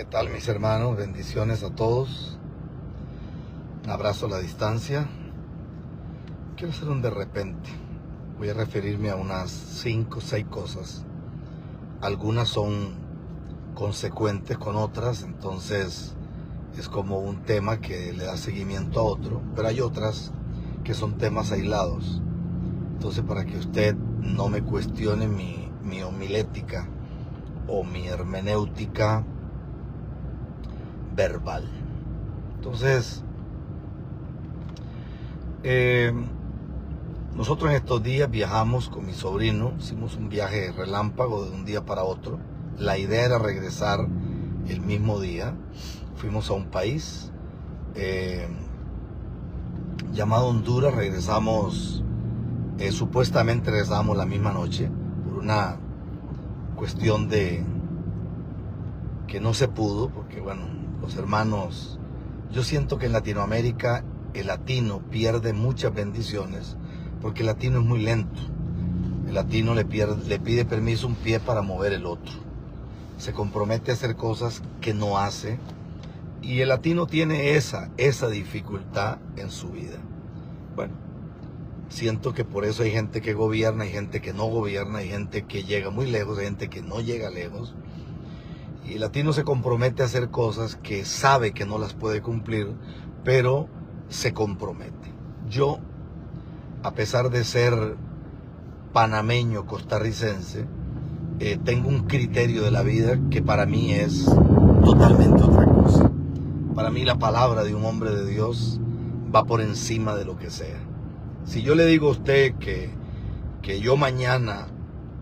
tal, mis hermanos? Bendiciones a todos. Un abrazo a la distancia. Quiero hacer un de repente. Voy a referirme a unas 5 o 6 cosas. Algunas son consecuentes con otras, entonces es como un tema que le da seguimiento a otro, pero hay otras que son temas aislados. Entonces, para que usted no me cuestione mi homilética o mi hermenéutica verbal. Entonces, nosotros en estos días viajamos con mi sobrino, hicimos un viaje relámpago de un día para otro. La idea era regresar el mismo día. Fuimos a un país llamado Honduras, regresamos, supuestamente regresamos la misma noche, por una cuestión de que no se pudo, porque bueno, los hermanos, yo siento que en Latinoamérica el latino pierde muchas bendiciones, porque el latino es muy lento. El latino le pide permiso un pie para mover el otro. Se compromete a hacer cosas que no hace. Y el latino tiene esa dificultad en su vida. Bueno, siento que por eso hay gente que gobierna, hay gente que no gobierna, hay gente que llega muy lejos, hay gente que no llega lejos. Y el latino se compromete a hacer cosas que sabe que no las puede cumplir, pero se compromete. Yo, a pesar de ser panameño, costarricense, tengo un criterio de la vida que para mí es totalmente otra cosa. Para mí la palabra de un hombre de Dios va por encima de lo que sea. Si yo le digo a usted que yo mañana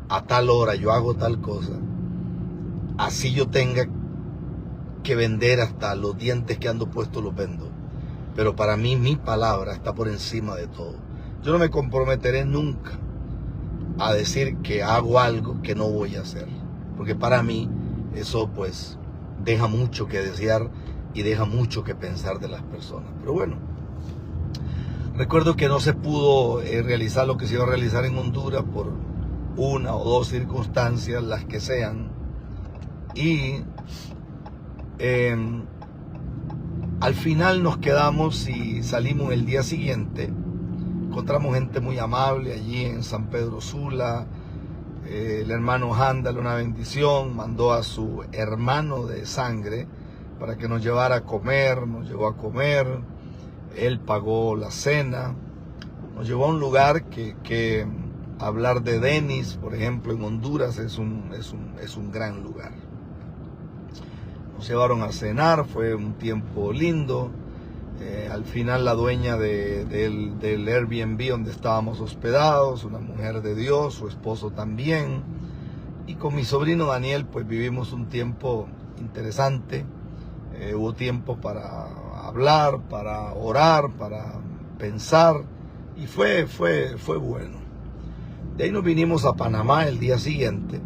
a tal hora yo hago tal cosa, así yo tenga que vender hasta los dientes que ando puestos los vendo. Pero para mí mi palabra está por encima de todo. Yo no me comprometeré nunca a decir que hago algo que no voy a hacer. Porque para mí eso pues deja mucho que desear y deja mucho que pensar de las personas. Pero bueno, recuerdo que no se pudo realizar lo que se iba a realizar en Honduras por una o dos circunstancias, las que sean. Y al final nos quedamos y salimos el día siguiente. Encontramos gente muy amable allí en San Pedro Sula. El hermano Handal, una bendición, mandó a su hermano de sangre para que nos llevara a comer, nos llevó a comer. Él pagó la cena, nos llevó a un lugar que hablar de Denis, por ejemplo, en Honduras es un gran lugar. Nos llevaron a cenar, fue un tiempo lindo. Al final la dueña del Airbnb donde estábamos hospedados, una mujer de Dios, su esposo también. Y con mi sobrino Daniel pues vivimos un tiempo interesante. Hubo tiempo para hablar, para orar, para pensar. Y fue bueno. De ahí nos vinimos a Panamá el día siguiente.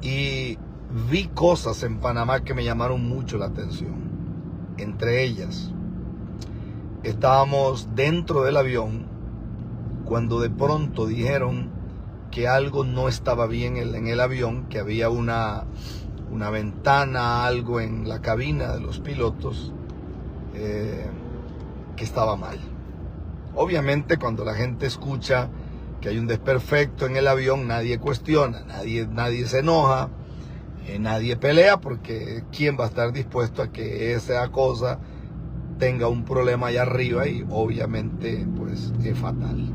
Y vi cosas en Panamá que me llamaron mucho la atención. Entre ellas, estábamos dentro del avión cuando de pronto dijeron que algo no estaba bien en el avión, que había una ventana, algo en la cabina de los pilotos que estaba mal. Obviamente cuando la gente escucha que hay un desperfecto en el avión, nadie cuestiona, nadie se enoja, nadie pelea, porque ¿quién va a estar dispuesto a que esa cosa tenga un problema allá arriba? Y obviamente pues es fatal.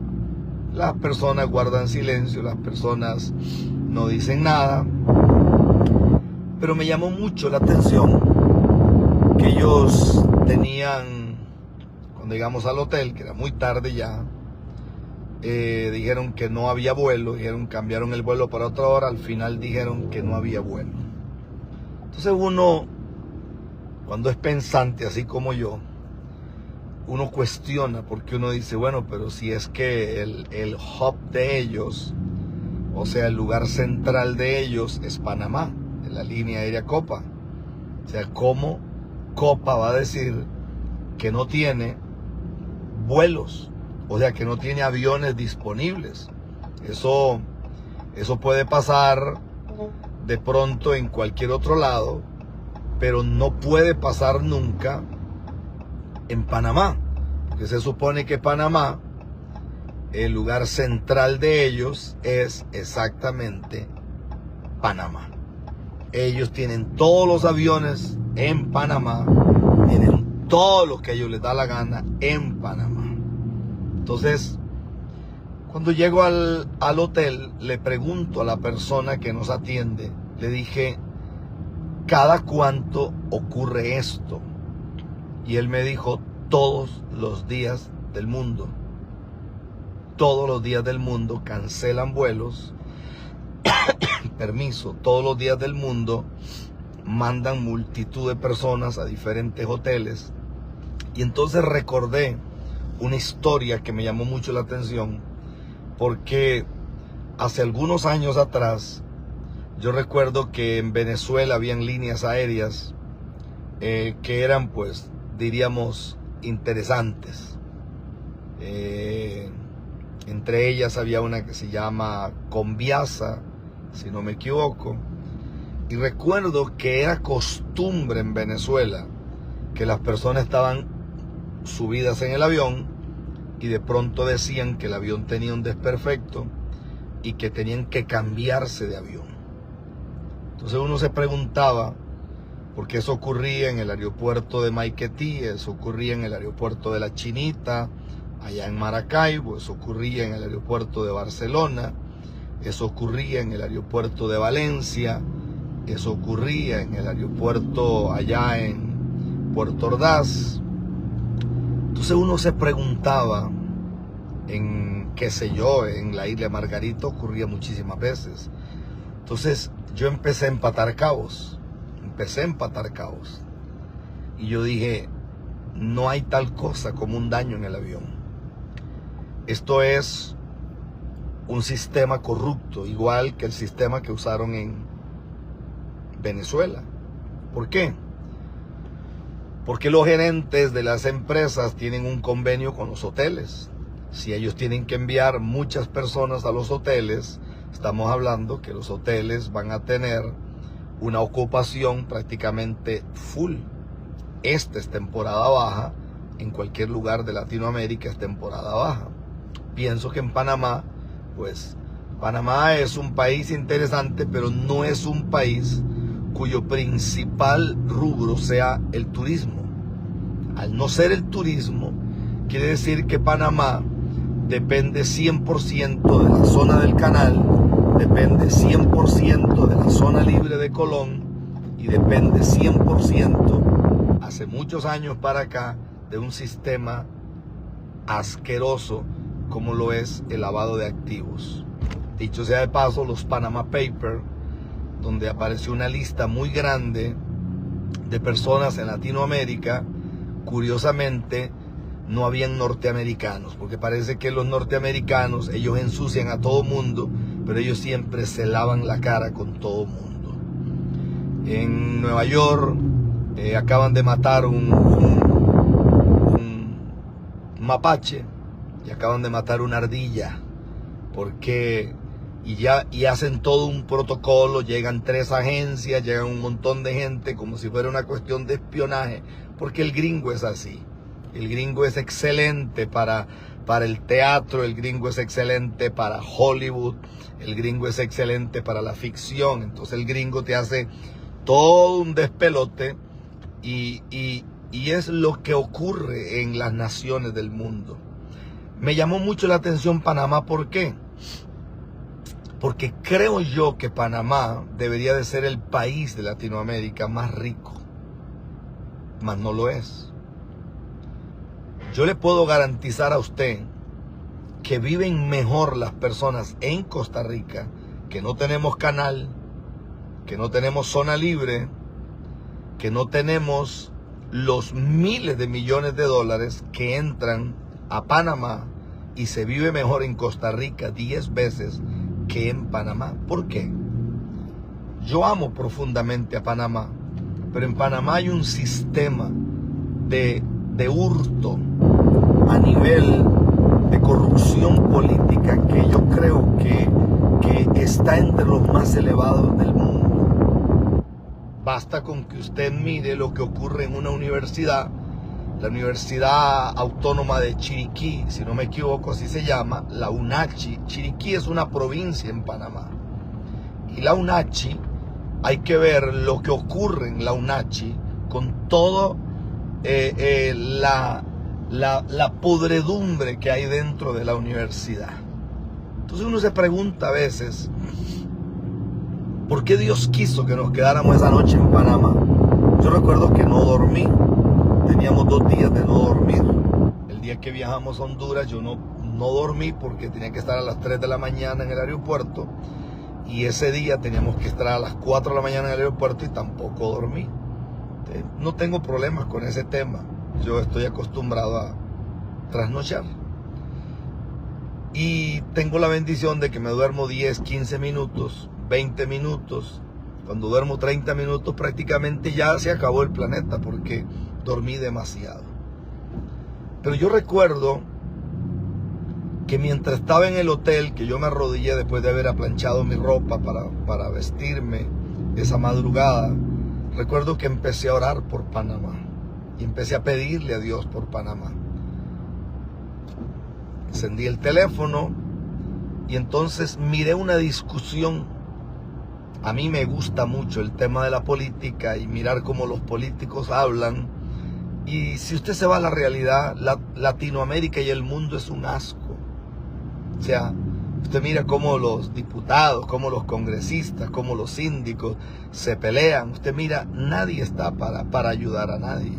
Las personas guardan silencio, las personas no dicen nada, pero me llamó mucho la atención que ellos tenían, cuando llegamos al hotel, que era muy tarde ya, dijeron que no había vuelo, cambiaron el vuelo para otra hora, al final dijeron que no había vuelo. Entonces uno, cuando es pensante así como yo, uno cuestiona, porque uno dice, bueno, pero si es que el hub de ellos, o sea, el lugar central de ellos es Panamá, en la línea aérea Copa. O sea, ¿cómo Copa va a decir que no tiene vuelos? O sea, que no tiene aviones disponibles. Eso puede pasar de pronto en cualquier otro lado, pero no puede pasar nunca en Panamá, porque se supone que Panamá, el lugar central de ellos es exactamente Panamá. Ellos tienen todos los aviones en Panamá, tienen todo lo que a ellos les da la gana en Panamá. Entonces, cuando llego al hotel, le pregunto a la persona que nos atiende, le dije, ¿cada cuánto ocurre esto? Y él me dijo, todos los días del mundo. Todos los días del mundo cancelan vuelos, permiso, todos los días del mundo mandan multitud de personas a diferentes hoteles. Y entonces recordé una historia que me llamó mucho la atención, porque hace algunos años atrás, yo recuerdo que en Venezuela habían líneas aéreas que eran, pues, diríamos, interesantes. Entre ellas había una que se llama Conviasa, si no me equivoco. Y recuerdo que era costumbre en Venezuela que las personas estaban subidas en el avión y de pronto decían que el avión tenía un desperfecto y que tenían que cambiarse de avión. Entonces uno se preguntaba, porque eso ocurría en el aeropuerto de Maiquetí, eso ocurría en el aeropuerto de La Chinita, allá en Maracaibo, eso ocurría en el aeropuerto de Barcelona, eso ocurría en el aeropuerto de Valencia, eso ocurría en el aeropuerto allá en Puerto Ordaz. Entonces uno se preguntaba, qué sé yo, en la isla Margarita ocurría muchísimas veces. Entonces yo empecé a empatar cabos. Y yo dije, no hay tal cosa como un daño en el avión. Esto es un sistema corrupto, igual que el sistema que usaron en Venezuela. ¿Por qué? Porque los gerentes de las empresas tienen un convenio con los hoteles. Si ellos tienen que enviar muchas personas a los hoteles, estamos hablando que los hoteles van a tener una ocupación prácticamente full. Esta es temporada baja, en cualquier lugar de Latinoamérica es temporada baja. Pienso que en Panamá, pues Panamá es un país interesante, pero no es un país cuyo principal rubro sea el turismo. Al no ser el turismo, quiere decir que Panamá depende 100% de la zona del canal, depende 100% de la zona libre de Colón y depende 100%, hace muchos años para acá, de un sistema asqueroso como lo es el lavado de activos. Dicho sea de paso, los Panama Papers, donde apareció una lista muy grande de personas en Latinoamérica, curiosamente no habían norteamericanos, porque parece que los norteamericanos, ellos ensucian a todo mundo, pero ellos siempre se lavan la cara con todo mundo. En Nueva York acaban de matar un mapache y acaban de matar una ardilla, porque y hacen todo un protocolo, llegan 3 agencias, llegan un montón de gente como si fuera una cuestión de espionaje, porque el gringo es así. El gringo es excelente para el teatro, el gringo es excelente para Hollywood, el gringo es excelente para la ficción. Entonces el gringo te hace todo un despelote y es lo que ocurre en las naciones del mundo. Me llamó mucho la atención Panamá, ¿por qué? Porque creo yo que Panamá debería de ser el país de Latinoamérica más rico, mas no lo es. Yo le puedo garantizar a usted que viven mejor las personas en Costa Rica, que no tenemos canal, que no tenemos zona libre, que no tenemos los miles de millones de dólares que entran a Panamá, y se vive mejor en Costa Rica 10 veces que en Panamá. ¿Por qué? Yo amo profundamente a Panamá, pero en Panamá hay un sistema de hurto a nivel de corrupción política que yo creo que está entre los más elevados del mundo. Basta con que usted mire lo que ocurre en una universidad, la Universidad Autónoma de Chiriquí, si no me equivoco así se llama, la UNACHI. Chiriquí es una provincia en Panamá. Y la UNACHI, hay que ver lo que ocurre en la UNACHI con todo la podredumbre que hay dentro de la universidad. Entonces uno se pregunta a veces, ¿por qué Dios quiso que nos quedáramos esa noche en Panamá? Yo recuerdo que no dormí, teníamos 2 días de no dormir. El día que viajamos a Honduras yo no dormí porque tenía que estar a las 3 de la mañana en el aeropuerto, y ese día teníamos que estar a las 4 de la mañana en el aeropuerto y tampoco dormí. No tengo problemas con ese tema, yo estoy acostumbrado a trasnochar. Y tengo la bendición de que me duermo 10, 15 minutos, 20 minutos. Cuando duermo 30 minutos prácticamente ya se acabó el planeta porque dormí demasiado. Pero yo recuerdo que mientras estaba en el hotel, que yo me arrodillé después de haber aplanchado mi ropa para vestirme esa madrugada, recuerdo que empecé a orar por Panamá y empecé a pedirle a Dios por Panamá. Encendí el teléfono y entonces miré una discusión. A mí me gusta mucho el tema de la política y mirar cómo los políticos hablan. Y si usted se va a la realidad, Latinoamérica y el mundo es un asco. O sea, usted mira cómo los diputados, cómo los congresistas, cómo los síndicos se pelean. Usted mira, nadie está para ayudar a nadie.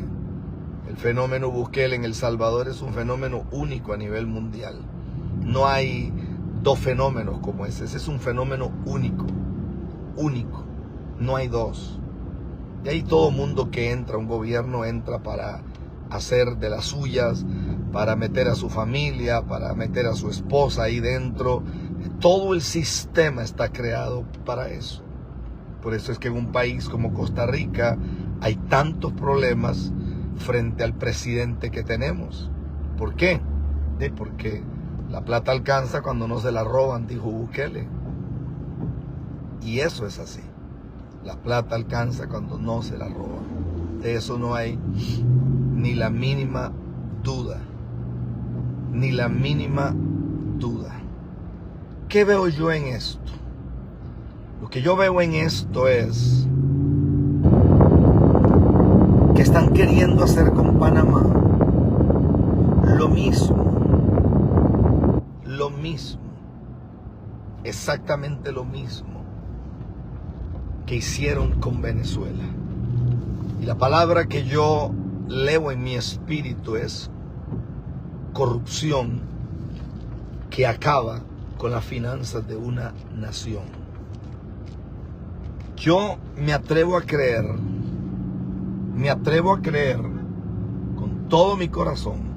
El fenómeno Bukele en El Salvador es un fenómeno único a nivel mundial. No hay 2 fenómenos como ese. Ese es un fenómeno único. Único. No hay 2. Y ahí todo mundo que entra, un gobierno entra para hacer de las suyas, para meter a su familia, para meter a su esposa ahí dentro. Todo el sistema está creado para eso. Por eso es que en un país como Costa Rica hay tantos problemas frente al presidente que tenemos. ¿Por qué? Porque la plata alcanza cuando no se la roban, dijo Bukele. Y eso es así. La plata alcanza cuando no se la roban. De eso no hay ni la mínima duda. Ni la mínima duda. ¿Qué veo yo en esto? Lo que yo veo en esto es que están queriendo hacer con Panamá lo mismo, exactamente lo mismo que hicieron con Venezuela. Y la palabra que yo leo en mi espíritu es corrupción que acaba con las finanzas de una nación. Yo me atrevo a creer con todo mi corazón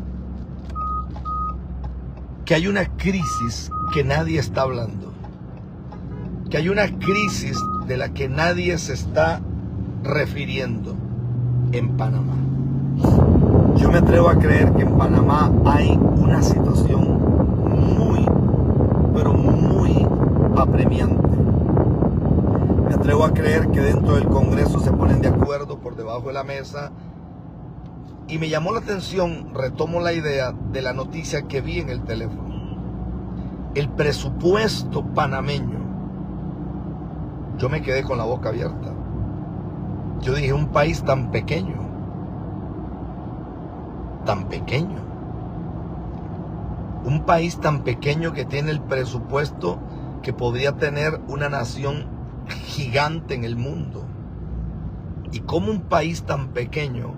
que hay una crisis que nadie está hablando, que hay una crisis de la que nadie se está refiriendo en Panamá. Yo me atrevo a creer que en Panamá hay una situación muy, pero muy apremiante. Me atrevo a creer que dentro del Congreso se ponen de acuerdo por debajo de la mesa. Y me llamó la atención, retomo la idea de la noticia que vi en el teléfono. El presupuesto panameño. Yo me quedé con la boca abierta. Yo dije, un país tan pequeño. Un país tan pequeño que tiene el presupuesto que podría tener una nación gigante en el mundo. Y cómo un país tan pequeño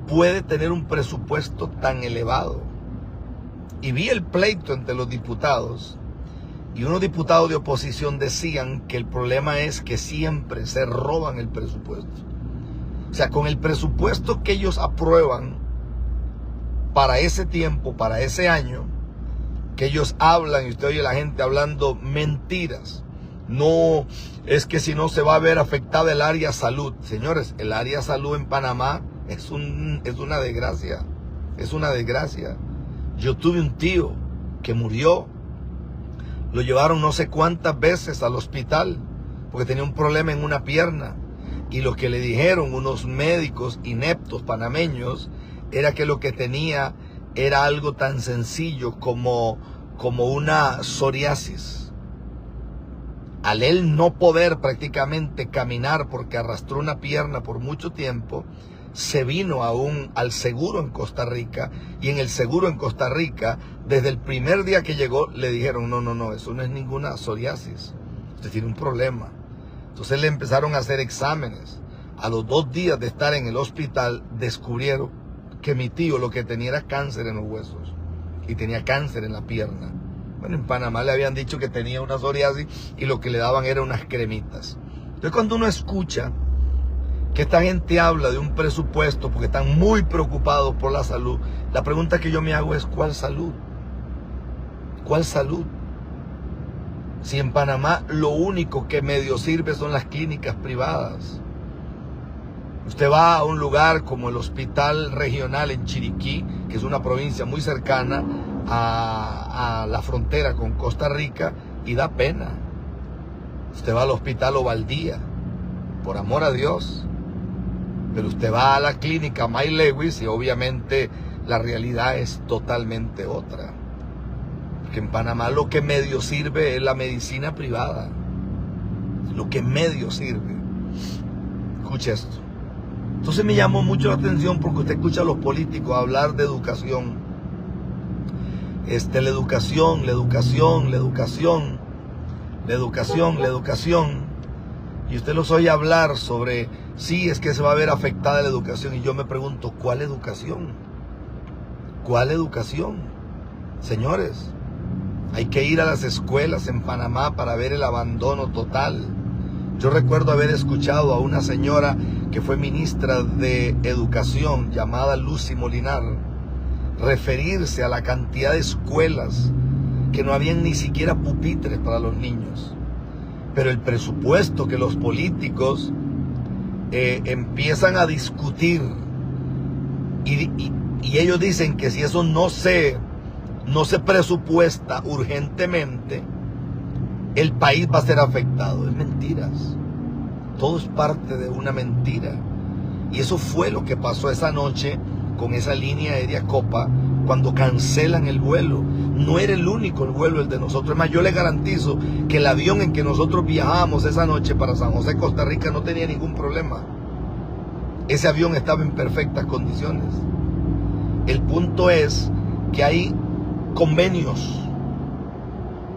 puede tener un presupuesto tan elevado. Y vi el pleito entre los diputados, y unos diputados de oposición decían que el problema es que siempre se roban el presupuesto. O sea, con el presupuesto que ellos aprueban para ese tiempo, para ese año, que ellos hablan, y usted oye a la gente hablando mentiras. No, es que si no se va a ver afectada el área salud. Señores, el área salud en Panamá es una desgracia. Es una desgracia. Yo tuve un tío que murió. Lo llevaron no sé cuántas veces al hospital porque tenía un problema en una pierna. Y lo que le dijeron unos médicos ineptos panameños era que lo que tenía era algo tan sencillo como una psoriasis. Al él no poder prácticamente caminar porque arrastró una pierna por mucho tiempo, se vino al seguro en Costa Rica, y en el seguro en Costa Rica, desde el primer día que llegó, le dijeron, no, eso no es ninguna psoriasis, usted tiene un problema. Entonces le empezaron a hacer exámenes. A los 2 días de estar en el hospital, descubrieron que mi tío lo que tenía era cáncer en los huesos y tenía cáncer en la pierna. Bueno, en Panamá le habían dicho que tenía una psoriasis y lo que le daban eran unas cremitas. Entonces cuando uno escucha que esta gente habla de un presupuesto porque están muy preocupados por la salud, la pregunta que yo me hago es, ¿cuál salud? ¿Cuál salud? Si en Panamá lo único que medio sirve son las clínicas privadas. Usted va a un lugar como el Hospital Regional en Chiriquí, que es una provincia muy cercana a la frontera con Costa Rica, y da pena. Usted va al Hospital Ovaldía, por amor a Dios. Pero usted va a la clínica May Lewis y obviamente la realidad es totalmente otra. Porque en Panamá lo que medio sirve es la medicina privada. Lo que medio sirve. Escuche esto. Entonces me llamó mucho la atención porque usted escucha a los políticos hablar de educación. La educación. Y usted los oye hablar sobre, sí, es que se va a ver afectada la educación. Y yo me pregunto, ¿cuál educación? ¿Cuál educación? Señores, hay que ir a las escuelas en Panamá para ver el abandono total. Yo recuerdo haber escuchado a una señora que fue ministra de Educación, llamada Lucy Molinar, referirse a la cantidad de escuelas que no habían ni siquiera pupitres para los niños. Pero el presupuesto que los políticos empiezan a discutir y ellos dicen que si eso no se presupuesta urgentemente, el país va a ser afectado. Es mentiras. Todo es parte de una mentira. Y eso fue lo que pasó esa noche con esa línea aérea Copa cuando cancelan el vuelo. No era el único el vuelo el de nosotros. Es más, yo le garantizo que el avión en que nosotros viajábamos esa noche para San José, Costa Rica, no tenía ningún problema. Ese avión estaba en perfectas condiciones. El punto es que hay convenios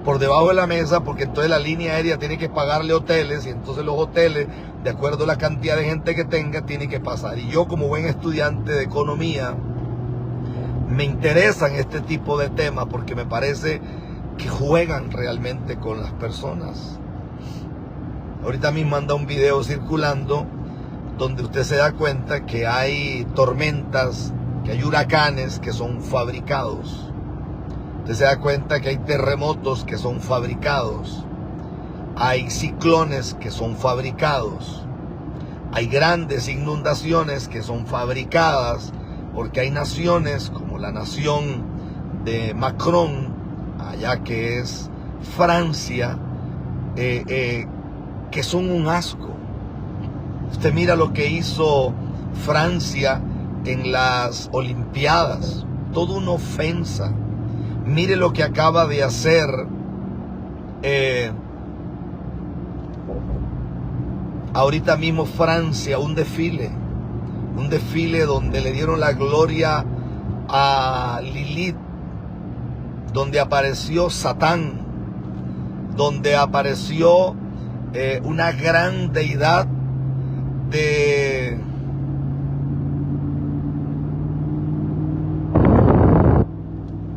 por debajo de la mesa, porque entonces la línea aérea tiene que pagarle hoteles, y entonces los hoteles, de acuerdo a la cantidad de gente que tenga, tiene que pasar. Y yo, como buen estudiante de economía, me interesan este tipo de temas porque me parece que juegan realmente con las personas. Ahorita mismo anda un video circulando donde usted se da cuenta que hay tormentas, que hay huracanes que son fabricados. Usted se da cuenta que hay terremotos que son fabricados. Hay ciclones que son fabricados. Hay grandes inundaciones que son fabricadas porque hay naciones como la nación de Macron, allá que es Francia, que son un asco. Usted mira lo que hizo Francia en las Olimpiadas, toda una ofensa. Mire lo que acaba de hacer ahorita mismo Francia, un desfile donde le dieron la gloria a Lilith, donde apareció Satán, donde apareció una gran deidad de...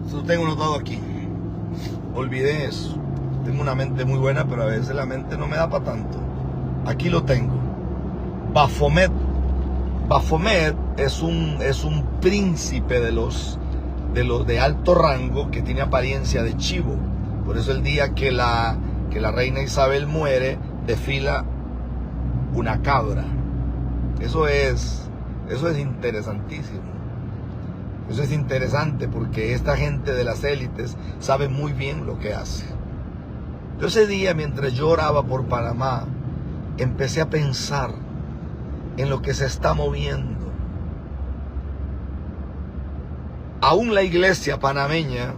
Eso tengo notado aquí. Olvidé eso. Tengo una mente muy buena, pero a veces la mente no me da para tanto. Aquí lo tengo. Baphomet. Baphomet es un príncipe de los de alto rango que tiene apariencia de chivo. Por eso el día que la reina Isabel muere, desfila una cabra. Eso es interesantísimo. Eso es interesante porque esta gente de las élites sabe muy bien lo que hace. Yo ese día, mientras yo oraba por Panamá, empecé a pensar en lo que se está moviendo. Aún la iglesia panameña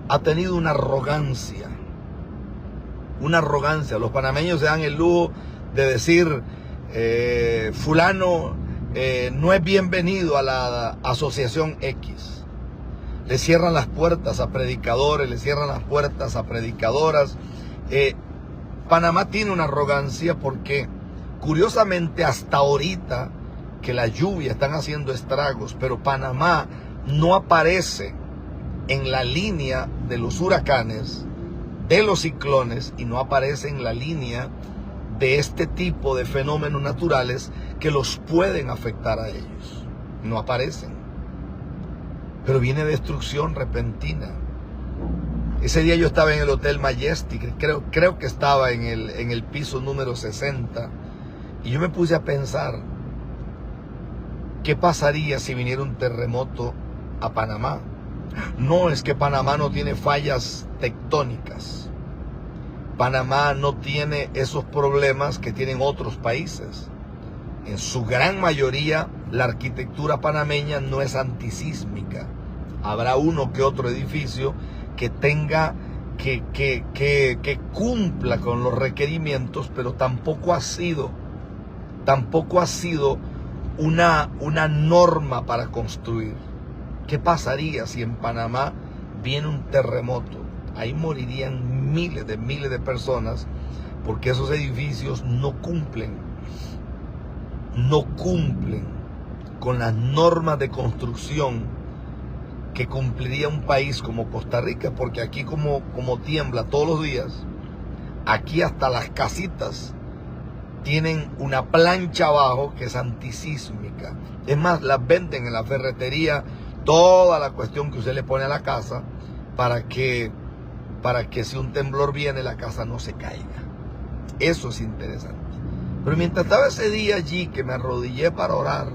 ha tenido una arrogancia. Una arrogancia. Los panameños se dan el lujo de decir, fulano no es bienvenido a la asociación X. Le cierran las puertas a predicadores, le cierran las puertas a predicadoras. Panamá tiene una arrogancia porque, curiosamente, hasta ahorita que la lluvia están haciendo estragos, pero Panamá no aparece en la línea de los huracanes, de los ciclones, y no aparece en la línea de este tipo de fenómenos naturales que los pueden afectar a ellos. No aparecen. Pero viene destrucción repentina. Ese día yo estaba en el Hotel Majestic, creo que estaba en el piso número 60, y yo me puse a pensar, ¿qué pasaría si viniera un terremoto a Panamá? No es que Panamá no tiene fallas tectónicas. Panamá no tiene esos problemas que tienen otros países. En su gran mayoría, la arquitectura panameña no es antisísmica. Habrá uno que otro edificio que tenga, que cumpla con los requerimientos, pero tampoco ha sido una norma para construir. ¿Qué pasaría si en Panamá viene un terremoto? Ahí morirían miles de personas, porque esos edificios no cumplen con las normas de construcción que cumpliría un país como Costa Rica, porque aquí como tiembla todos los días, aquí hasta las casitas tienen una plancha abajo que es antisísmica. Es más, las venden en la ferretería, toda la cuestión que usted le pone a la casa para que si un temblor viene, la casa no se caiga. Eso es interesante. Pero mientras estaba ese día allí, que me arrodillé para orar,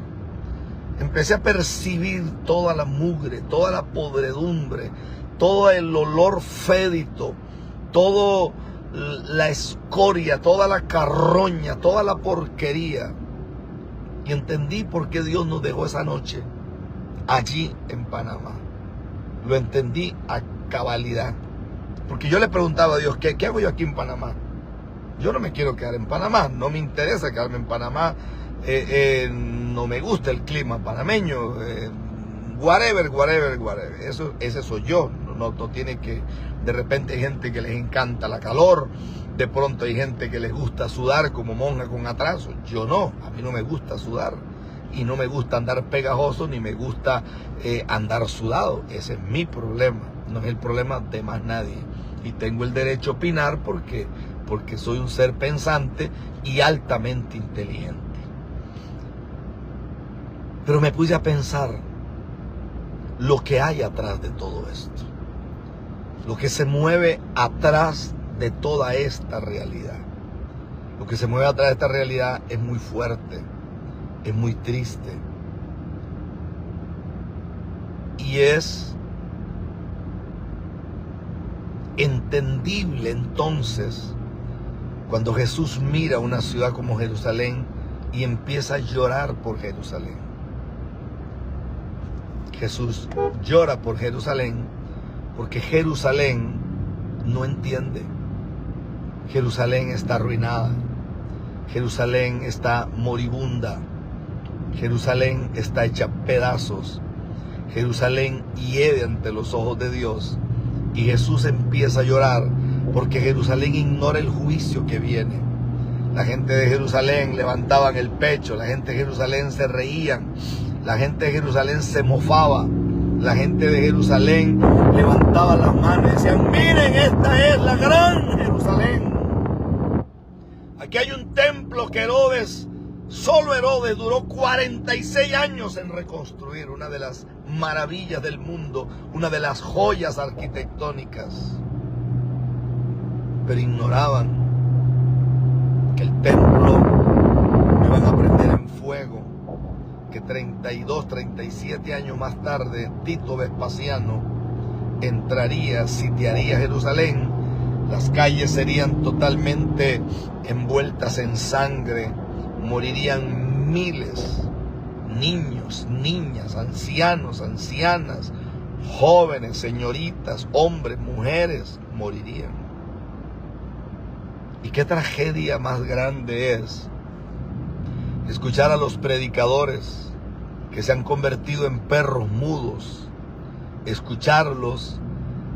empecé a percibir toda la mugre, toda la podredumbre, todo el olor fédido, toda la escoria, toda la carroña, toda la porquería. Y entendí por qué Dios nos dejó esa noche allí en Panamá. Lo entendí a cabalidad. Porque yo le preguntaba a Dios, ¿qué hago yo aquí en Panamá? Yo no me quiero quedar en Panamá, no me interesa quedarme en Panamá, no me gusta el clima panameño, whatever. Ese soy yo. No tiene que, de repente hay gente que les encanta la calor, de pronto hay gente que les gusta sudar como monja con atraso. Yo no, a mí no me gusta sudar, y no me gusta andar pegajoso, ni me gusta andar sudado. Ese es mi problema, no es el problema de más nadie. Y tengo el derecho a opinar porque soy un ser pensante y altamente inteligente. Pero me puse a pensar lo que hay atrás de todo esto, lo que se mueve atrás de toda esta realidad. Lo que se mueve atrás de esta realidad es muy fuerte, es muy triste, y es entendible entonces cuando Jesús mira una ciudad como Jerusalén y empieza a llorar por Jerusalén. Jesús llora por Jerusalén porque Jerusalén no entiende. Jerusalén está arruinada. Jerusalén está moribunda. Jerusalén está hecha pedazos. Jerusalén hiede ante los ojos de Dios. Y Jesús empieza a llorar porque Jerusalén ignora el juicio que viene. La gente de Jerusalén levantaban el pecho, la gente de Jerusalén se reían, la gente de Jerusalén se mofaba, la gente de Jerusalén levantaba las manos y decían, miren, esta es la gran Jerusalén. Aquí hay un templo que solo Herodes duró 46 años en reconstruir, una de las maravillas del mundo, una de las joyas arquitectónicas. Pero ignoraban que el templo lo iban a prender en fuego, que 37 años más tarde Tito Vespasiano entraría, sitiaría Jerusalén, las calles serían totalmente envueltas en sangre, morirían miles, niños, niñas, ancianos, ancianas, jóvenes, señoritas, hombres, mujeres, morirían. Y qué tragedia más grande es escuchar a los predicadores que se han convertido en perros mudos, escucharlos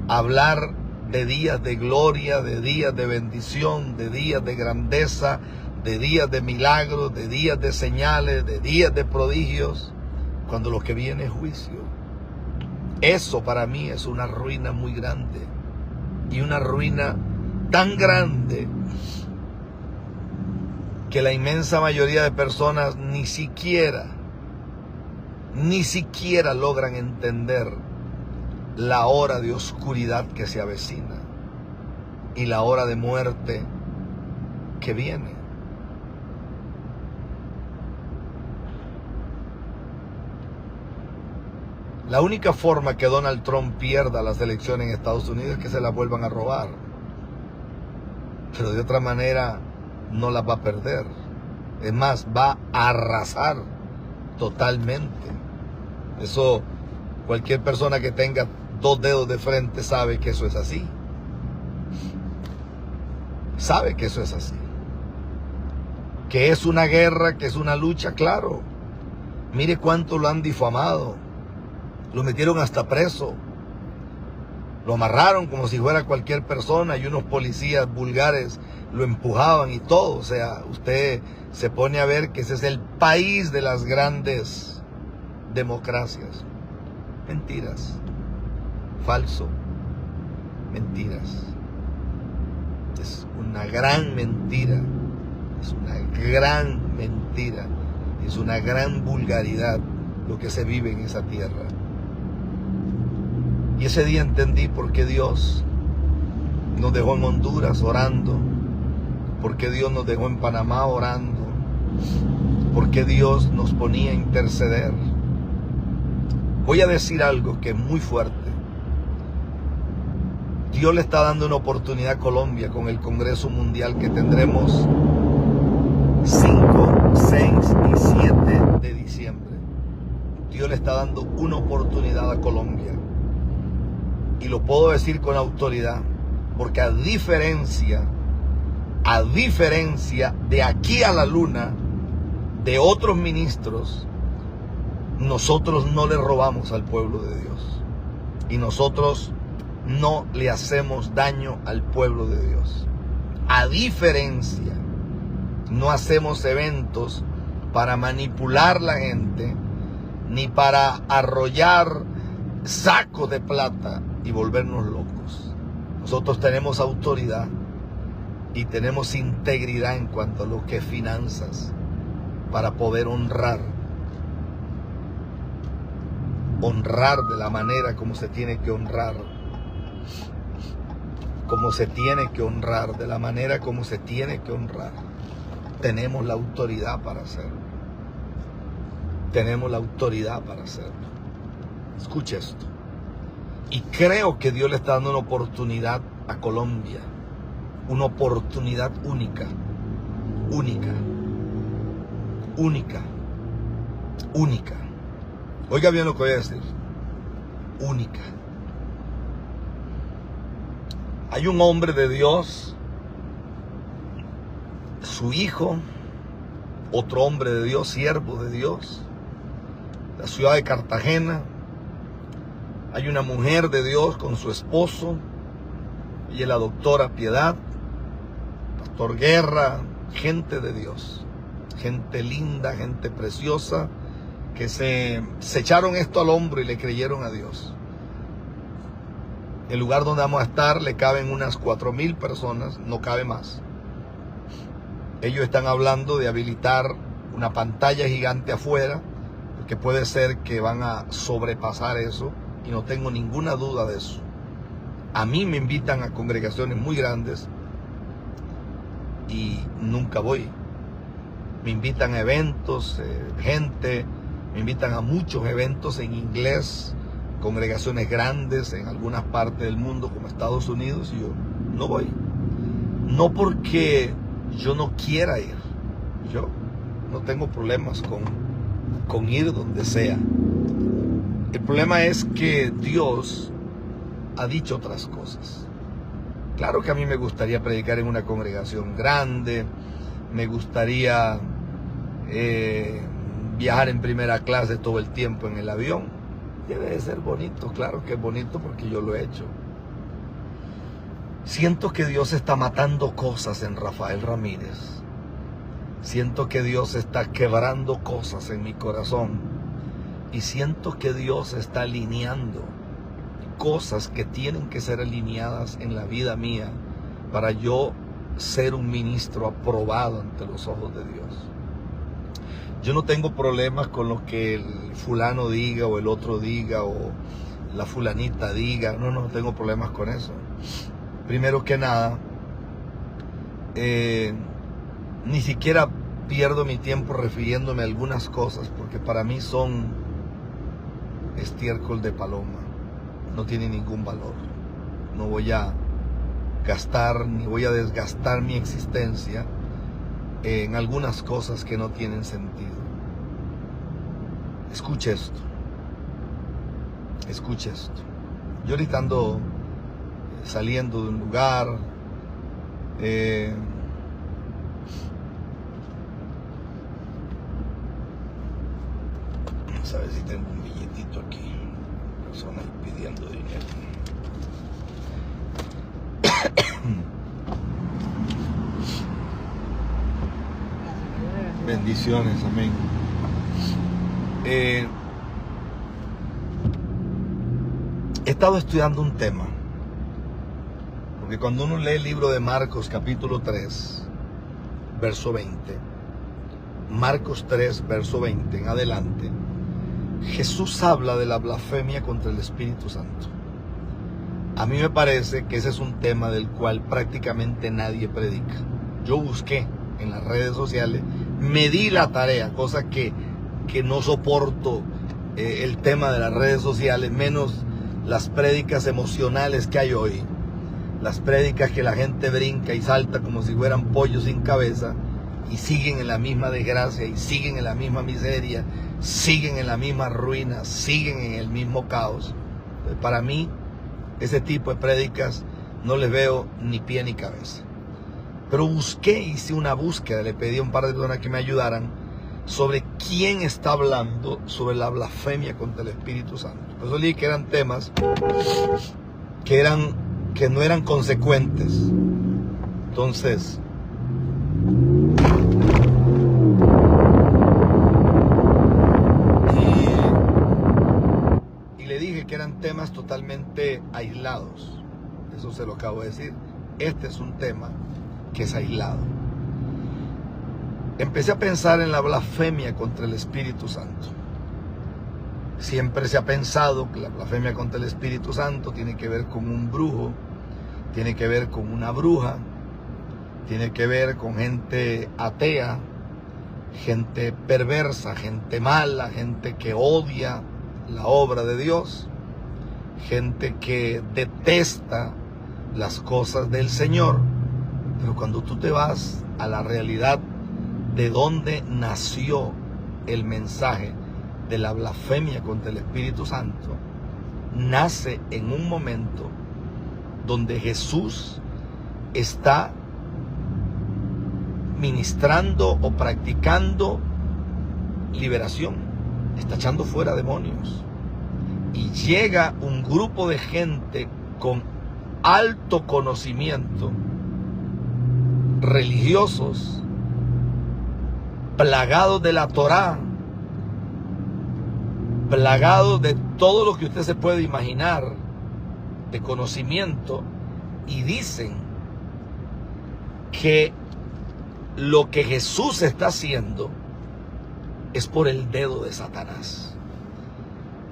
hablar de días de gloria, de días de bendición, de días de grandeza, de días de milagros, de días de señales, de días de prodigios, cuando lo que viene es juicio. Eso para mí es una ruina muy grande, y una ruina tan grande que la inmensa mayoría de personas ni siquiera logran entender la hora de oscuridad que se avecina y la hora de muerte que viene. La única forma que Donald Trump pierda las elecciones en Estados Unidos es que se las vuelvan a robar. Pero de otra manera no las va a perder. Es más, va a arrasar totalmente. Eso, cualquier persona que tenga 2 dedos de frente sabe que eso es así. Sabe que eso es así. Que es una guerra, que es una lucha, claro. Mire cuánto lo han difamado. Lo metieron hasta preso. Lo amarraron como si fuera cualquier persona, y unos policías vulgares lo empujaban y todo. O sea, usted se pone a ver que ese es el país de las grandes democracias. Mentiras. Falso. Mentiras. Es una gran mentira. Es una gran mentira. Es una gran vulgaridad lo que se vive en esa tierra. Y ese día entendí por qué Dios nos dejó en Honduras orando, por qué Dios nos dejó en Panamá orando, por qué Dios nos ponía a interceder. Voy a decir algo que es muy fuerte. Dios le está dando una oportunidad a Colombia con el Congreso Mundial que tendremos 5, 6 y 7 de diciembre. Dios le está dando una oportunidad a Colombia. Y lo puedo decir con autoridad, porque a diferencia de aquí a la luna, de otros ministros, nosotros no le robamos al pueblo de Dios. Y nosotros no le hacemos daño al pueblo de Dios. A diferencia, no hacemos eventos para manipular la gente, ni para arrollar sacos de plata y volvernos locos. Nosotros tenemos autoridad y tenemos integridad en cuanto a lo que es finanzas, para poder honrar de la manera como se tiene que honrar, de la manera como se tiene que honrar. Tenemos la autoridad para hacerlo. Tenemos la autoridad para hacerlo. Escuche esto. Y creo que Dios le está dando una oportunidad a Colombia. Una oportunidad única. Única. Única. Única. Oiga bien lo que voy a decir. Única. Hay un hombre de Dios, su hijo, otro hombre de Dios, siervo de Dios, la ciudad de Cartagena. Hay una mujer de Dios con su esposo, ella es la doctora Piedad, Pastor Guerra, gente de Dios, gente linda, gente preciosa, que se echaron esto al hombro y le creyeron a Dios. El lugar donde vamos a estar le caben unas 4,000 personas, no cabe más. Ellos están hablando de habilitar una pantalla gigante afuera, porque puede ser que van a sobrepasar eso, y no tengo ninguna duda de eso. A mí me invitan a congregaciones muy grandes y nunca voy. Me invitan a eventos, me invitan a muchos eventos en inglés, congregaciones grandes en algunas partes del mundo como Estados Unidos, y yo no voy. No porque yo no quiera ir, yo no tengo problemas con ir donde sea. El problema es que Dios ha dicho otras cosas. Claro que a mí me gustaría predicar en una congregación grande, me gustaría viajar en primera clase todo el tiempo en el avión. Debe de ser bonito, claro que es bonito porque yo lo he hecho. Siento que Dios está matando cosas en Rafael Ramírez. Siento que Dios está quebrando cosas en mi corazón. Y siento que Dios está alineando cosas que tienen que ser alineadas en la vida mía para yo ser un ministro aprobado ante los ojos de Dios. Yo no tengo problemas con lo que el fulano diga o el otro diga o la fulanita diga. No tengo problemas con eso. Primero que nada, ni siquiera pierdo mi tiempo refiriéndome a algunas cosas porque para mí son estiércol de paloma. No tiene ningún valor. No voy a gastar ni voy a desgastar mi existencia en algunas cosas que no tienen sentido. Escuche esto. Escuche esto. Yo ahorita ando saliendo de un lugar. Vamos a ver si tengo un billetito aquí. Personas pidiendo dinero. Bendiciones, amén. He estado estudiando un tema, porque cuando uno lee el libro de Marcos capítulo 3, verso 20, Marcos 3, verso 20 en adelante, Jesús habla de la blasfemia contra el Espíritu Santo. A mí me parece que ese es un tema del cual prácticamente nadie predica. Yo busqué en las redes sociales, me di la tarea, cosa que no soporto el tema de las redes sociales, menos las prédicas emocionales que hay hoy, las prédicas que la gente brinca y salta como si fueran pollos sin cabeza y siguen en la misma desgracia y siguen en la misma miseria, siguen en la misma ruina, siguen en el mismo caos. Para mí, ese tipo de prédicas no les veo ni pie ni cabeza. Pero hice una búsqueda, le pedí a un par de personas que me ayudaran sobre quién está hablando sobre la blasfemia contra el Espíritu Santo. Por eso leí que eran temas que no eran consecuentes. Entonces, y le dije que eran temas totalmente aislados. Eso se lo acabo de decir. Este es un tema que es aislado. Empecé a pensar en la blasfemia contra el Espíritu Santo. Siempre se ha pensado que la blasfemia contra el Espíritu Santo tiene que ver con un brujo, tiene que ver con una bruja, tiene que ver con gente atea, gente perversa, gente mala, gente que odia la obra de Dios, gente que detesta las cosas del Señor. Pero cuando tú te vas a la realidad de dónde nació el mensaje de la blasfemia contra el Espíritu Santo, nace en un momento donde Jesús está ministrando o practicando liberación, está echando fuera demonios, y llega un grupo de gente con alto conocimiento, religiosos, plagados de la Torá, plagados de todo lo que usted se puede imaginar de conocimiento, y dicen que lo que Jesús está haciendo es por el dedo de Satanás,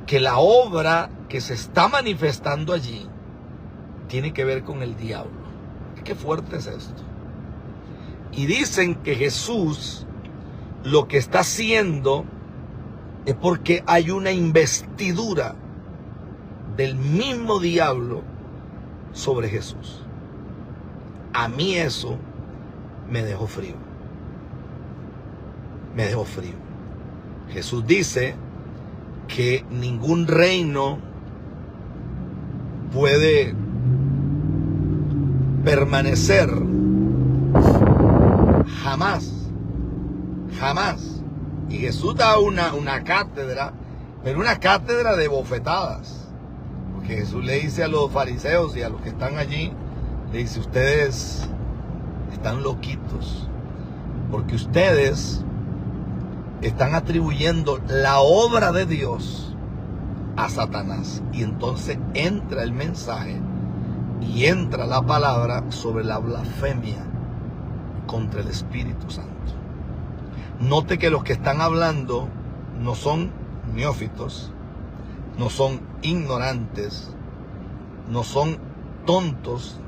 que la obra que se está manifestando allí tiene que ver con el diablo. Qué fuerte es esto. Y dicen que Jesús lo que está haciendo es porque hay una investidura del mismo diablo sobre Jesús. A mí eso me dejó frío. me dejó frío. Jesús dice que ningún reino puede permanecer jamás. Y Jesús da una cátedra, pero una cátedra de bofetadas. Porque Jesús le dice a los fariseos y a los que están allí, le dice: ustedes están loquitos, porque ustedes están atribuyendo la obra de Dios a Satanás. Y entonces entra el mensaje y entra la palabra sobre la blasfemia contra el Espíritu Santo. Note que los que están hablando no son neófitos, no son ignorantes, no son tontos,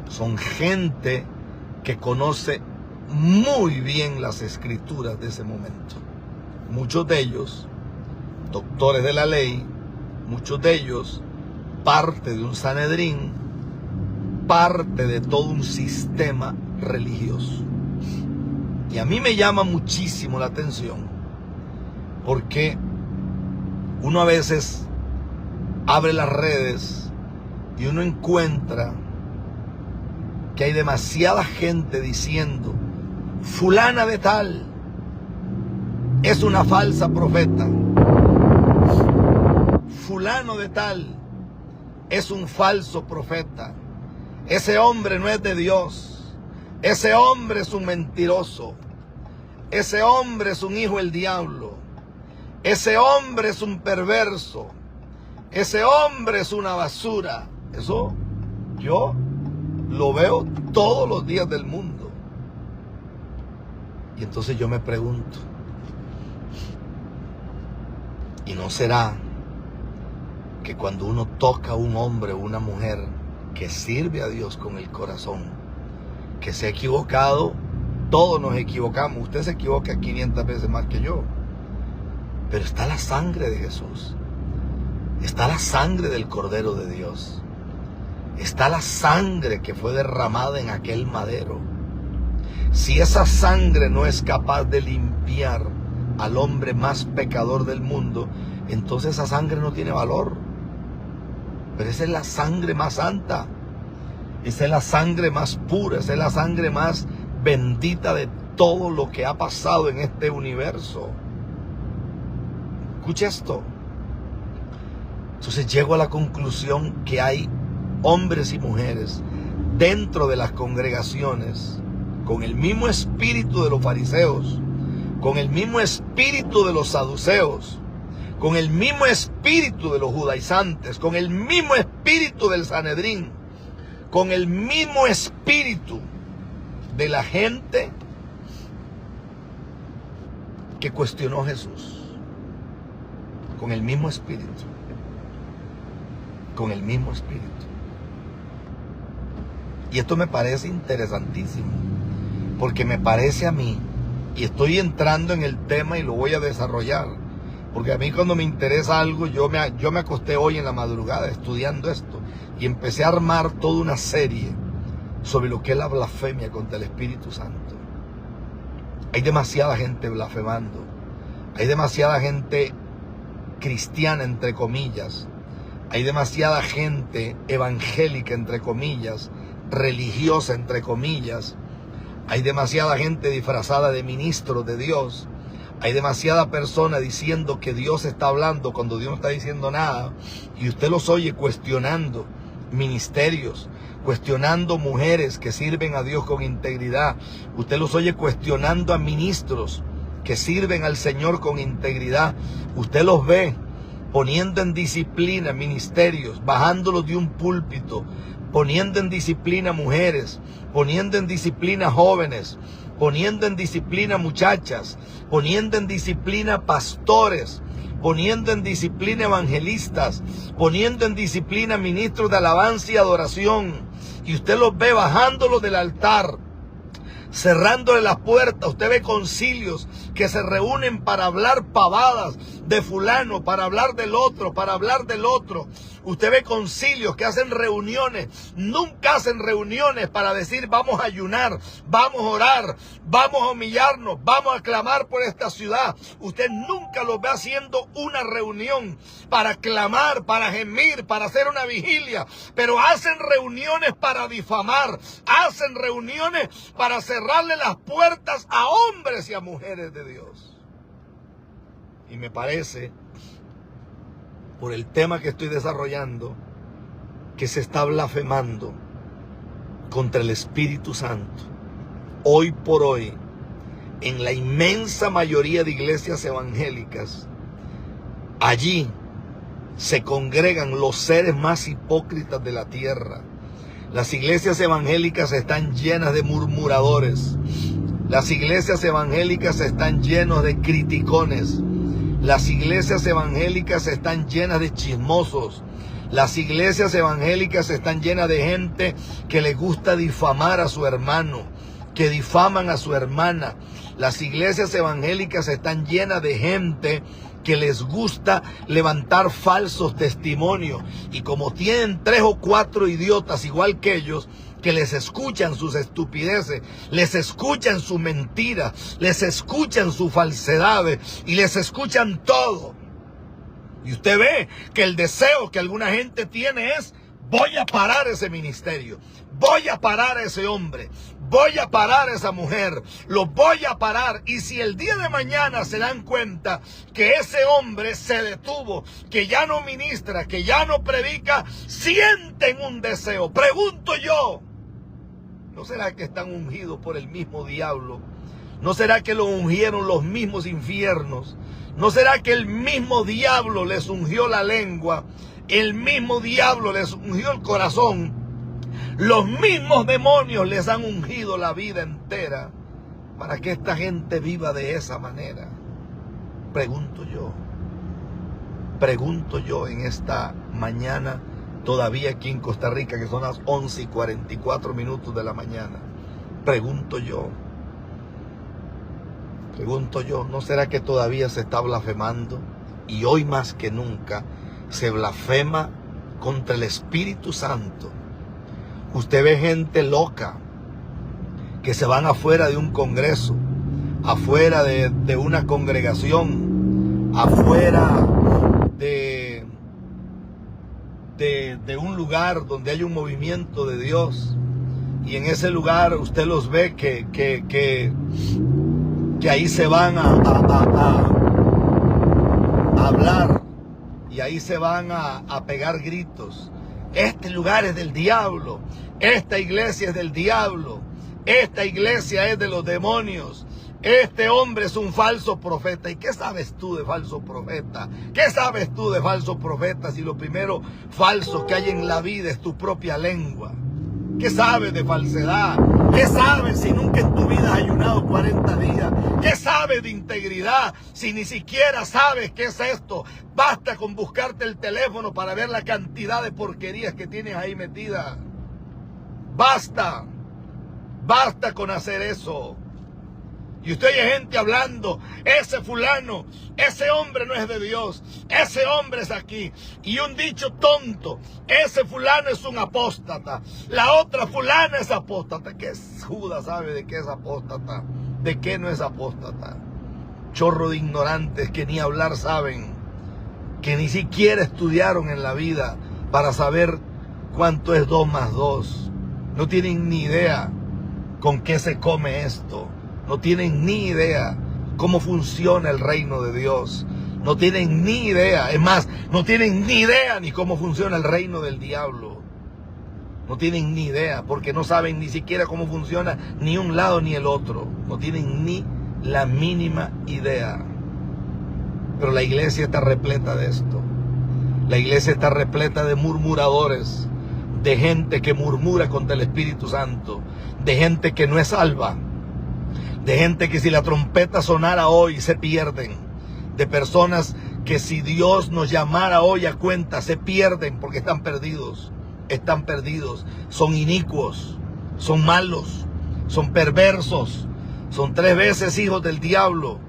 son gente que conoce muy bien las escrituras de ese momento. Muchos de ellos, doctores de la ley, muchos de ellos, parte de un Sanedrín, parte de todo un sistema religioso. Y a mí me llama muchísimo la atención, porque uno a veces abre las redes y uno encuentra que hay demasiada gente diciendo: fulana de tal es una falsa profeta, fulano de tal es un falso profeta, ese hombre no es de Dios, ese hombre es un mentiroso, ese hombre es un hijo del diablo, ese hombre es un perverso, ese hombre es una basura. Eso yo lo veo todos los días del mundo. Y entonces yo me pregunto, ¿y no será que cuando uno toca a un hombre o una mujer que sirve a Dios con el corazón, que se ha equivocado, todos nos equivocamos, usted se equivoca 500 veces más que yo, pero está la sangre de Jesús, está la sangre del Cordero de Dios, está la sangre que fue derramada en aquel madero? Si esa sangre no es capaz de limpiar al hombre más pecador del mundo, entonces esa sangre no tiene valor. Pero esa es la sangre más santa, esa es la sangre más pura, esa es la sangre más bendita de todo lo que ha pasado en este universo. Escucha esto. Entonces llego a la conclusión que hay hombres y mujeres dentro de las congregaciones con el mismo espíritu de los fariseos, con el mismo espíritu de los saduceos, con el mismo espíritu de los judaizantes, con el mismo espíritu del Sanedrín, con el mismo espíritu de la gente que cuestionó a Jesús, con el mismo espíritu, con el mismo espíritu. Y esto me parece interesantísimo, porque me parece a mí, y estoy entrando en el tema y lo voy a desarrollar, porque a mí cuando me interesa algo, yo me acosté hoy en la madrugada estudiando esto y empecé a armar toda una serie sobre lo que es la blasfemia contra el Espíritu Santo. Hay demasiada gente blasfemando, hay demasiada gente cristiana entre comillas, hay demasiada gente evangélica entre comillas, religiosa entre comillas, hay demasiada gente disfrazada de ministros de Dios, hay demasiada persona diciendo que Dios está hablando cuando Dios no está diciendo nada, y usted los oye cuestionando ministerios, cuestionando mujeres que sirven a Dios con integridad, usted los oye cuestionando a ministros que sirven al Señor con integridad, usted los ve poniendo en disciplina ministerios, bajándolos de un púlpito, poniendo en disciplina mujeres, poniendo en disciplina jóvenes, poniendo en disciplina muchachas, poniendo en disciplina pastores, poniendo en disciplina evangelistas, poniendo en disciplina ministros de alabanza y adoración. Y usted los ve bajándolos del altar, cerrándole las puertas. Usted ve concilios que se reúnen para hablar pavadas de fulano, para hablar del otro, para hablar del otro. Usted ve concilios que hacen reuniones, nunca hacen reuniones para decir vamos a ayunar, vamos a orar, vamos a humillarnos, vamos a clamar por esta ciudad. Usted nunca los ve haciendo una reunión para clamar, para gemir, para hacer una vigilia, pero hacen reuniones para difamar, hacen reuniones para cerrarle las puertas a hombres y a mujeres de Dios. Y me parece, por el tema que estoy desarrollando, que se está blasfemando contra el Espíritu Santo. Hoy por hoy, en la inmensa mayoría de iglesias evangélicas, allí se congregan los seres más hipócritas de la tierra. Las iglesias evangélicas están llenas de murmuradores. Las iglesias evangélicas están llenas de criticones. Las iglesias evangélicas están llenas de chismosos. Las iglesias evangélicas están llenas de gente que le gusta difamar a su hermano, que difaman a su hermana. Las iglesias evangélicas están llenas de gente que les gusta levantar falsos testimonios. Y como tienen 3 o 4 idiotas igual que ellos, que les escuchan sus estupideces, les escuchan sus mentiras, les escuchan sus falsedades y les escuchan todo. Y usted ve que el deseo que alguna gente tiene es: voy a parar ese ministerio, voy a parar a ese hombre, voy a parar a esa mujer, lo voy a parar. Y si el día de mañana se dan cuenta que ese hombre se detuvo, que ya no ministra, que ya no predica, sienten un deseo. Pregunto yo, ¿no será que están ungidos por el mismo diablo? ¿No será que lo ungieron los mismos infiernos? ¿No será que el mismo diablo les ungió la lengua? El mismo diablo les ungió el corazón. Los mismos demonios les han ungido la vida entera para que esta gente viva de esa manera. Pregunto yo en esta mañana, todavía aquí en Costa Rica, que son las 11:44 de la mañana. Pregunto yo, ¿no será que todavía se está blasfemando? Y hoy más que nunca se blasfema contra el Espíritu Santo. Usted ve gente loca que se van afuera de un congreso, afuera de una congregación, afuera de un lugar donde hay un movimiento de Dios, y en ese lugar usted los ve que ahí se van a hablar, y ahí se van a pegar gritos. Este lugar es del diablo, esta iglesia es del diablo, esta iglesia es de los demonios, este hombre es un falso profeta. ¿Y qué sabes tú de falso profeta? ¿Qué sabes tú de falso profeta si lo primero falso que hay en la vida es tu propia lengua? ¿Qué sabes de falsedad? ¿Qué sabes si nunca en tu vida has ayunado 40 días? ¿Qué sabes de integridad si ni siquiera sabes qué es esto? Basta con buscarte el teléfono para ver la cantidad de porquerías que tienes ahí metida. Basta con hacer eso. Y usted oye gente hablando: ese fulano, ese hombre no es de Dios, ese hombre es aquí. Y un dicho tonto: ese fulano es un apóstata, la otra fulana es apóstata. ¿Qué Judas sabe de qué es apóstata? ¿De qué no es apóstata? Chorro de ignorantes que ni hablar saben, que ni siquiera estudiaron en la vida para saber cuánto es 2 más 2. No tienen ni idea con qué se come esto. No tienen ni idea cómo funciona el reino de Dios. No tienen ni idea. Es más, no tienen ni idea ni cómo funciona el reino del diablo. No tienen ni idea, porque no saben ni siquiera cómo funciona ni un lado ni el otro. No tienen ni la mínima idea. Pero la iglesia está repleta de esto. La iglesia está repleta de murmuradores, de gente que murmura contra el Espíritu Santo, de gente que no es salva, de gente que si la trompeta sonara hoy se pierden, de personas que si Dios nos llamara hoy a cuenta se pierden porque están perdidos, son inicuos, son malos, son perversos, son 3 veces hijos del diablo,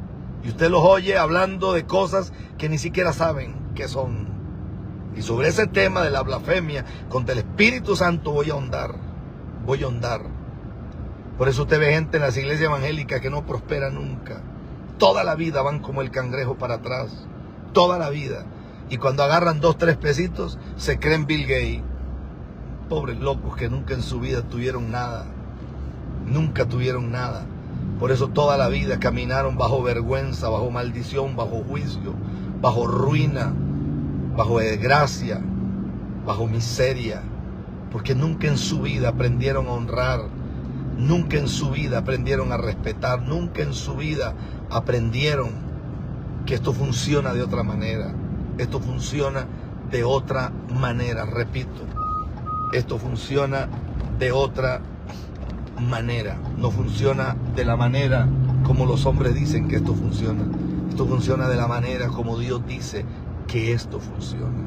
Y usted los oye hablando de cosas que ni siquiera saben qué son. Y sobre ese tema de la blasfemia contra el Espíritu Santo voy a ahondar. Voy a ahondar. Por eso usted ve gente en las iglesias evangélicas que no prospera nunca. Toda la vida van como el cangrejo para atrás. Toda la vida. Y cuando agarran 2, 3 pesitos, se creen Bill Gates. Pobres locos que nunca en su vida tuvieron nada. Nunca tuvieron nada. Por eso toda la vida caminaron bajo vergüenza, bajo maldición, bajo juicio, bajo ruina, bajo desgracia, bajo miseria. Porque nunca en su vida aprendieron a honrar. Nunca en su vida aprendieron a respetar. Nunca en su vida aprendieron que esto funciona de otra manera. Esto funciona de otra manera, repito. Esto funciona de otra manera. No funciona de la manera como los hombres dicen que esto funciona. Esto funciona de la manera como Dios dice que esto funciona.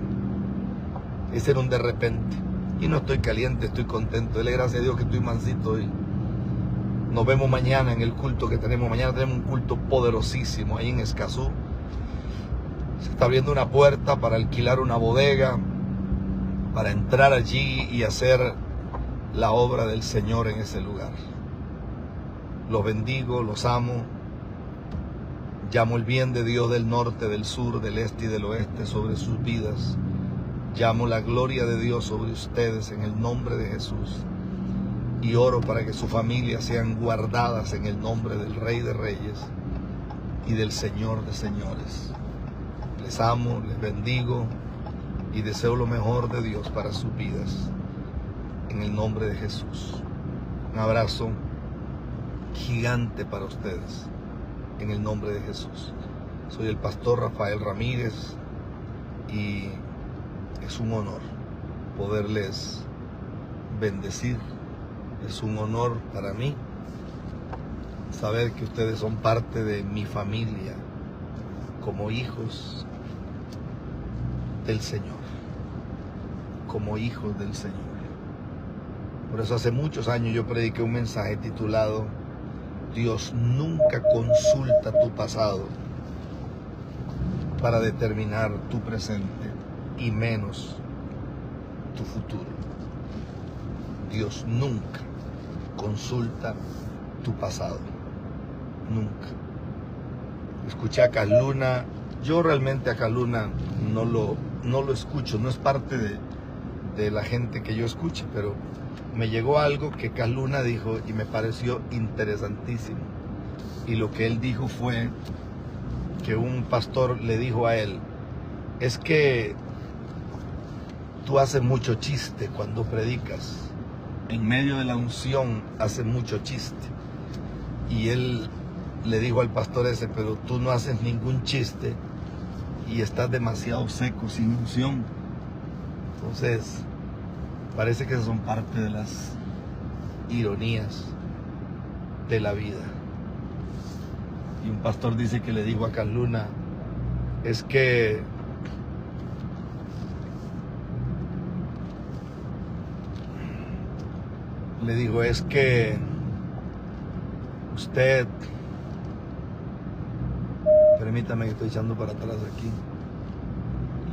Ese era un de repente. Y no estoy caliente, estoy contento. Dele gracias a Dios que estoy mansito hoy. Nos vemos mañana en el culto que tenemos. Mañana tenemos un culto poderosísimo ahí en Escazú. Se está abriendo una puerta para alquilar una bodega, para entrar allí y hacer la obra del Señor en ese lugar. Los bendigo, los amo. Llamo el bien de Dios del norte, del sur, del este y del oeste sobre sus vidas. Llamo la gloria de Dios sobre ustedes en el nombre de Jesús. Y oro para que sus familias sean guardadas en el nombre del Rey de Reyes y del Señor de Señores. Les amo, les bendigo y deseo lo mejor de Dios para sus vidas. En el nombre de Jesús. Un abrazo gigante para ustedes. En el nombre de Jesús. Soy el pastor Rafael Ramírez y es un honor poderles bendecir. Es un honor para mí saber que ustedes son parte de mi familia como hijos del Señor. Como hijos del Señor. Por eso hace muchos años yo prediqué un mensaje titulado Dios nunca consulta tu pasado para determinar tu presente y menos tu futuro. Dios nunca consulta tu pasado. Nunca. Escuché a Casluna. Yo realmente a Casluna no lo escucho. No es parte de la gente que yo escuche, pero me llegó algo que Casluna dijo y me pareció interesantísimo. Y lo que él dijo fue que un pastor le dijo a él, es que tú haces mucho chiste cuando predicas. En medio de la unción haces mucho chiste. Y él le dijo al pastor ese, pero tú no haces ningún chiste y estás demasiado seco, sin unción. Entonces, parece que son parte de las ironías de la vida. Y un pastor dice que le dijo a Casluna, es que le dijo, es que usted, permítame que estoy echando para atrás aquí,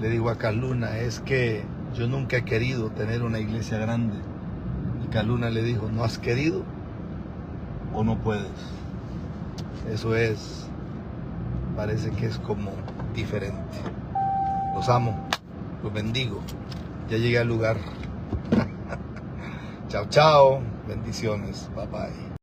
le dijo a Casluna, es que yo nunca he querido tener una iglesia grande. Y Casluna le dijo, ¿no has querido o no puedes? Eso es, parece que es como diferente. Los amo, los bendigo. Ya llegué al lugar. Chao, chao. Bendiciones. Bye, bye.